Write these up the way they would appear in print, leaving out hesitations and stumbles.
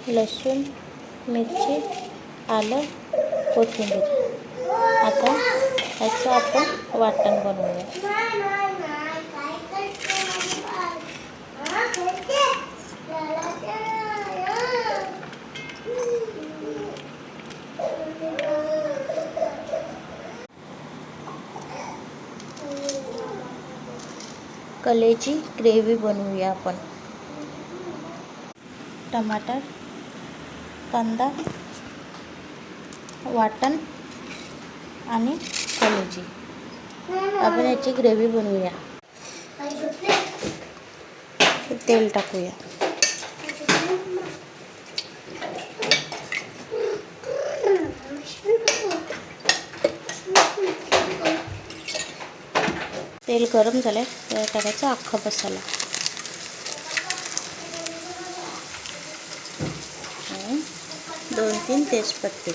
लसूण, मिरची, आलं, कोथिंबीर. आता याचं आपण वाटण बनवूया. कलेची ग्रेव्ही बनवूया आपण. टमाटर, कांदा, वाटण आणि कलेची आपण याची ग्रेव्ही बनवूया. तेल टाकूया. तेल गरम झाले तर टाकायचा अख्खा मसाला. 2-3 तेजपत्ते.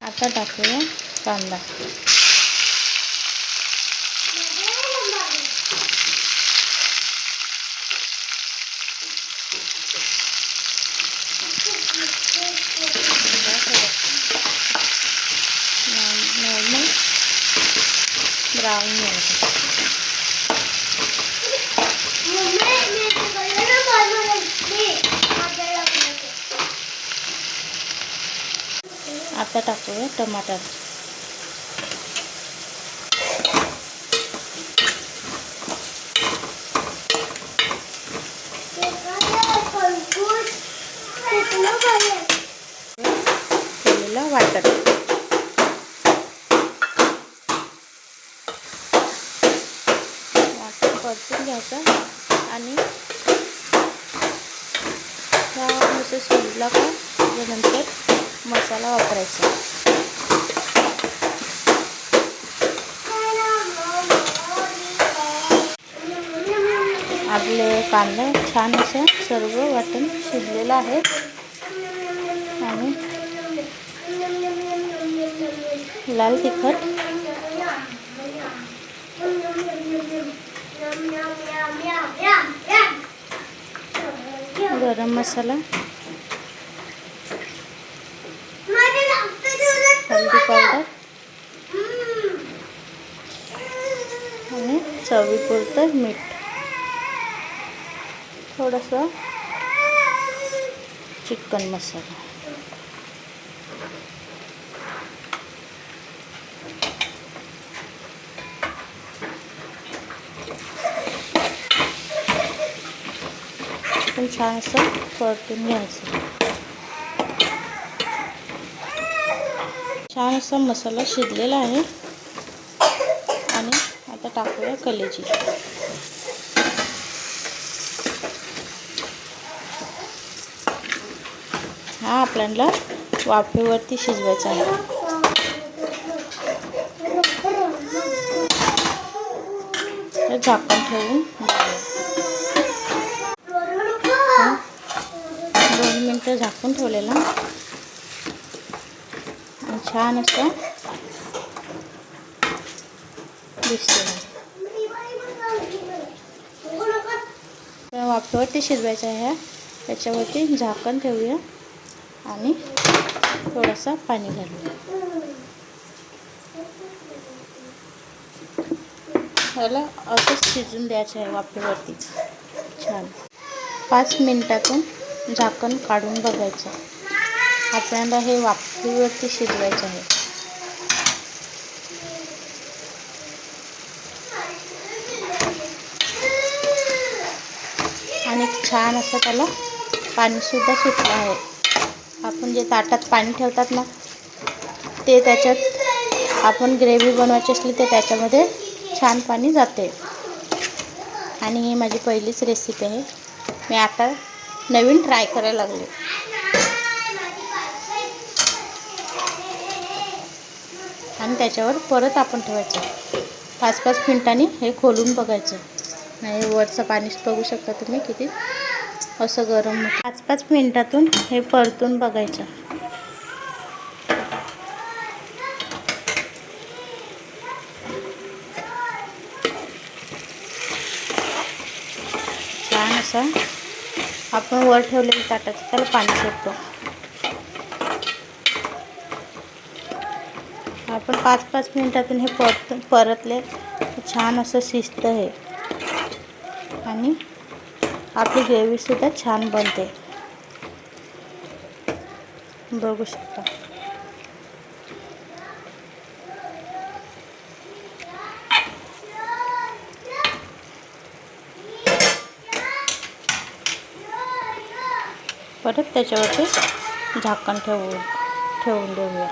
आता टाकूया कांदा. नॉर्मल ब्राऊन मिळतं. आता टाकूया टमाटर. केलेलं वाटण. परतून घ्यायचं आणि नुसतं शिजला का त्यानंतर मसाला वापरायचा. आपले कांदा छान असं सर्व वाटण शिजलेलं आहे आणि लाल तिखट, गरम मसाला, हळदी पावडर आणि चवीपुरतं मीठ. थोडंसं चिकन मसाला. पण छान असं परतून घ्यायचं. छान असा मसाला शिजलेला आहे आणि आता टाकूया कलेची. हा आपल्याला वाफेवरती शिजवायचा आहे. झाकण ठेवून 2 मिनिटं झाकून ठेवलेला आणि छान असं दिसते. वाफेवरती शिजवायचं आहे. त्याच्यावरती झाकण ठेवूया आणि थोडंसं पाणी घालूया. ह्याला असंच शिजून द्यायचं आहे वाफेवरती छान. 5 मिनिटातून झाकण काढून बघायचं. आपल्याला हे वाफेवरती शिजवायचं आहे. आणि छान असं त्याला पाणीसुद्धा सुटलं आहे. आपण जे ताटात पाणी ठेवतात ना ते त्याच्यात आपण ग्रेव्ही बनवायची असली तर त्याच्यामध्ये छान पाणी जाते. आणि ही माझी पहिलीच रेसिपी आहे. मी आता नवीन ट्राय करायला लागले. आणि त्याच्यावर परत आपण ठेवायचं. 5-5 मिनिटांनी हे खोलून बघायचं. नाही वरचं पाणी बघू शकता तुम्ही किती असं गरम. 5-5 मिनिटातून हे परतून बघायचं. असा आपण वर ठेवलेल्या ताटाचं त्याला पाणी सुटतो. आपण 5-5 मिनिटातून हे परतले छान असं शिजतं हे आणि आपली ग्रेव्हीसुद्धा छान बनते. बघू शकता. परत त्याच्यावरती झाकण ठेवून देऊया.